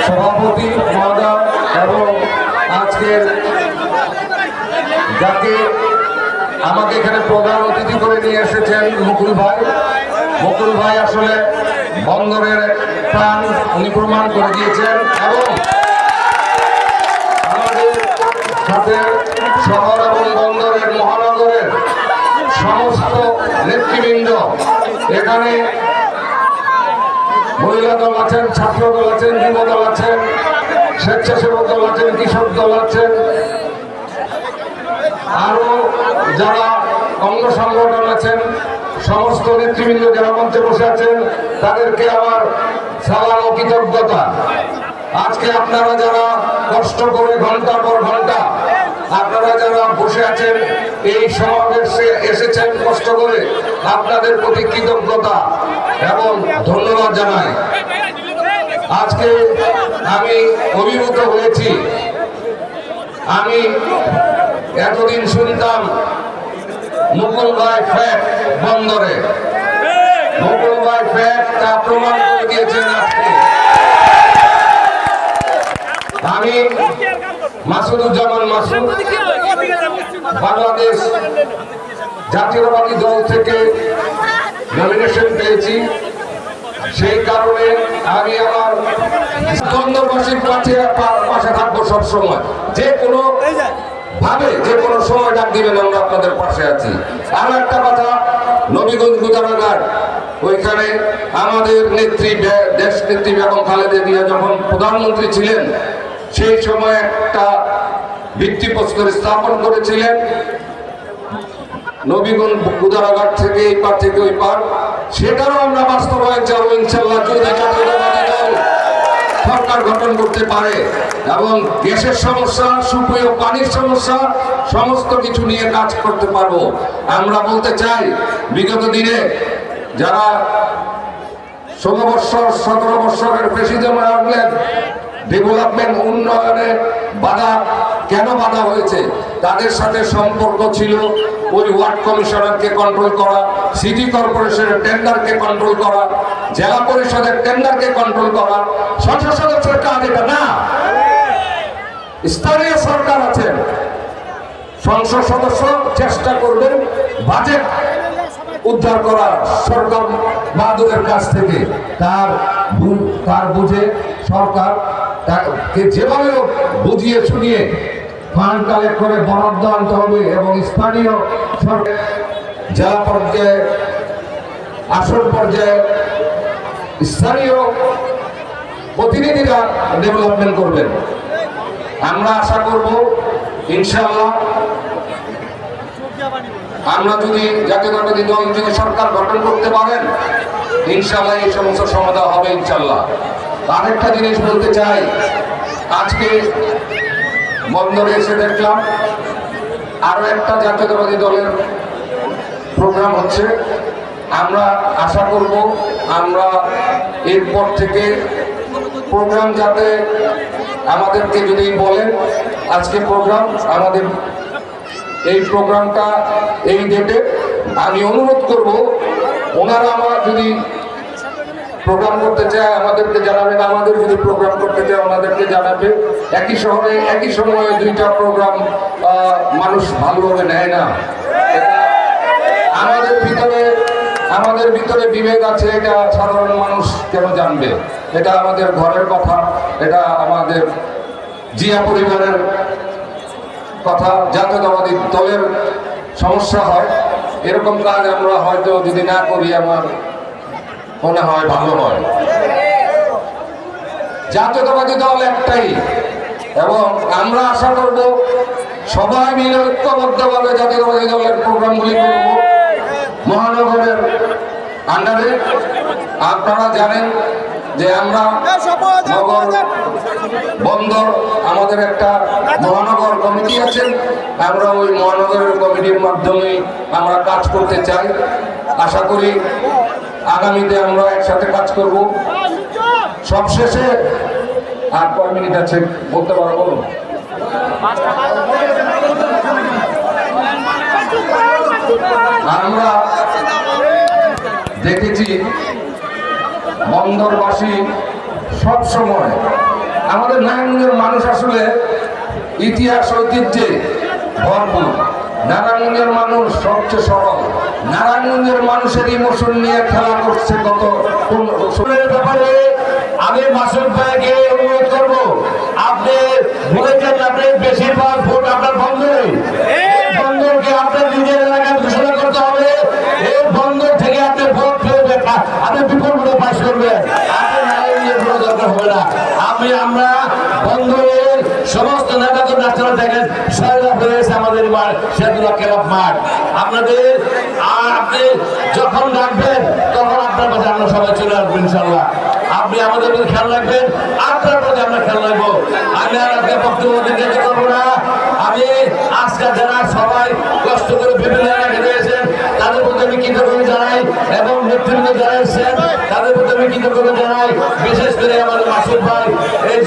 সভাপতি মহোদয় এবং আজকের যাকে আমাকে এখানে প্রধান অতিথি করে নিয়ে এসেছেন মুকুল ভাই আসলে বন্দরের প্রাণ উনি প্রমাণ করে দিয়েছেন এবং আমাদের সাথে শহর এবং বন্দরের মহানগরের সমস্ত নেতৃবৃন্দ এখানে মহিলা দল আছেন, ছাত্র দল আছেন, যুব দল আছেন, স্বেচ্ছাসেবক দল আছেন, কৃষক দল আছেন, আরো যারা অঙ্গ সংগঠন আছেন, সমস্ত নেতৃবৃন্দ যারা মঞ্চে বসে আছেন তাদেরকে আমার সালাম ও কৃতজ্ঞতা। আজকে আপনারা যারা কষ্ট করে ঘন্টার পর ঘন্টা আপনারা যারা বসে আছেন এই সমাবেশে এসেছেন কষ্ট করে, আপনাদের প্রতি কৃতজ্ঞতা এবং ধন্যবাদ জানাই। আজকে আমি অভিভূত হয়েছি। আমি এতদিন শুনতাম মুকুল ভাই ফ্যাট বন্দরে, মুকুল ভাই ফ্যাট তা প্রমাণ করে দিয়েছেন। আজকে আমি মাসুদুজ্জামান মাসুদ বাংলাদেশ জাতীয়তাবাদী দল থেকে নমিনেশন পেয়েছি। সেই কারণে আমি আমার বন্দরবাসীর পাশে থাকবো সবসময়, যে কোনো ভাবে যে কোনো সময় ডাক দিবেন, আমরা আপনাদের পাশে আছি। আরো একটা কথা, নবীগঞ্জ গুদারাঘাট ওইখানে আমাদের নেত্রী দেশ নেত্রী বেগম খালেদা জিয়া যখন প্রধানমন্ত্রী ছিলেন সেই সময় একটা ভিত্তিপ্রস্তর স্থাপন করেছিলেন নবীগঞ্জ গুদারাঘাট থেকে এই পার থেকে ওই পার, সেটারও আমরা বাস্তবায়ন চাবো ইনশাল্লাহ। যদি সরকার গঠন করতে পারে এবং গ্যাসের সমস্যা, সুপেয় পানির সমস্যা, সমস্ত কিছু নিয়ে কাজ করতে পারবো। আমরা বলতে চাই বিগত দিনে যারা 16 বছর 17 বছরের প্রেসিডেন্ট রাখলেন, ডেভেলপমেন্ট উন্নয়নে কেন বাধা হয়েছে, তাদের সাথে সম্পর্ক ছিল ওই ওয়ার্ড কমিশনারকে কন্ট্রোল করা, সিটি কর্পোরেশনের টেন্ডারকে কন্ট্রোল করা, জেলা পরিষদের টেন্ডারকে কন্ট্রোল করা। সংসদ সদস্যের কাজ এটা না। স্থানীয় সরকার আছেন, সংসদ সদস্য চেষ্টা করবেন বাজেট উদ্ধার করা সরকার বাহাদুরের কাছ থেকে। তার বুঝে সরকার তাকে যেভাবে বুঝিয়ে শুনিয়ে ফান্ড কালেক্ট করে বরাদ্দ আনতে হবে এবং স্থানীয় সরকার জেলা পর্যায়ে, আসন পর্যায়ে স্থানীয় প্রতিনিধিরা ডেভেলপমেন্ট করবেন। আমরা আশা করব ইনশাআল্লাহ আমরা যদি জাতীয়তাবাদী দল যদি সরকার গঠন করতে পারেন ইনশাআল্লাহ এই সমস্ত সমাধান হবে ইনশাআল্লাহ। আরেকটা জিনিস বলতে চাই, আজকে বন্দরে এসে দেখলাম আরো একটা জাতীয়তাবাদী দলের প্রোগ্রাম হচ্ছে। আমরা আশা করব আমরা এরপর থেকে প্রোগ্রাম যাতে আমাদেরকে যদি বলেন আজকে প্রোগ্রাম আমাদের এই প্রোগ্রামটা এই ডেটে, আমি অনুরোধ করব ওনারা আমার যদি প্রোগ্রাম করতে চায় আমাদেরকে জানাবেন, আমাদের যদি প্রোগ্রাম করতে চায় ওনাদেরকে জানাবে। একই শহরে একই সময়ে দুইটা প্রোগ্রাম মানুষ ভালোভাবে নেয় না। আমাদের ভিতরে বিভেদ আছে, এটা সাধারণ মানুষ কেন জানবে? এটা আমাদের ঘরের কথা, এটা আমাদের জিয়া পরিবারের কথা। জাতীয়তাবাদী দলের সমস্যা হয়, এরকম কাজ আমরা হয়তো যদি না করি আমার মনে হয় ভালো হয়। জাতীয়তাবাদী দল একটাই এবং আমরা আশা করব সবাই মিলে ঐক্যবদ্ধভাবে জাতীয়তাবাদী দলের প্রোগ্রামগুলি করব মহানগরের আন্ডারে। আপনারা জানেন যে আমরা নগর বন্দর আমাদের একটা মহানগর কমিটি আছে, আমরা ওই মহানগরের কমিটির মাধ্যমে আমরা কাজ করতে চাই। আশা করি আগামীতে আমরা একসাথে কাজ করব। সবশেষে আর কয় মিনিট আছে বলতে পারবো? আমরা দেখেছি বন্দরবাসী সব সময় আমাদের নারায়ণগঞ্জের মানুষ আসলে ইতিহাস ঐতিহ্যে ভরপুর। নারায়ণগঞ্জের মানুষ সবচেয়ে সরল। নারায়ণগঞ্জের মানুষের ইমোশন নিয়ে খেলা করছে গত ব্যাপারে আমি মাসুদ ভাইকে অনুরোধ করবো, আপনি বলেছেন আপনি বেশিরভাগ ভোট আপনার বন্ধনে, বন্ধনকে আপনার নিজের এলাকায় ঘোষণা করতে হবে। এই বন্ধন থেকে আপনি ভোট পেয়ে আপনি বিপুল ভোটে পাশ করবেন, আপনি নারায়ণগঞ্জের কোনো দরকার হবে না। আমরা বন্ধনের সমস্ত নেতাদের রাস্তা দেখেন সহায়তা হয়েছে আমাদের সেতুরা ক্লাব মাঠ আপনাদের। আর আপনি যখন ডাকবেন তখন আপনার কাছে আমরা সবাই চলে আসবো ইনশাল্লাহ। আপনি আমাদের প্রতি খেয়াল রাখবেন, আপনার প্রতি আমরা খেয়াল রাখবো। আমি আর আজকে বক্তব্য দিতে পারবো না। আমি আজকে যারা সবাই কষ্ট করে বিভিন্ন এলাকায় রয়েছেন তাদের প্রতি আমি কৃতজ্ঞতা জানাই এবং নেতৃত্ব যারা এসেছেন তাদের প্রতি আমি কৃতজ্ঞতা জানাই। বিশেষ করে আমাদের মাসুদ ভাই এই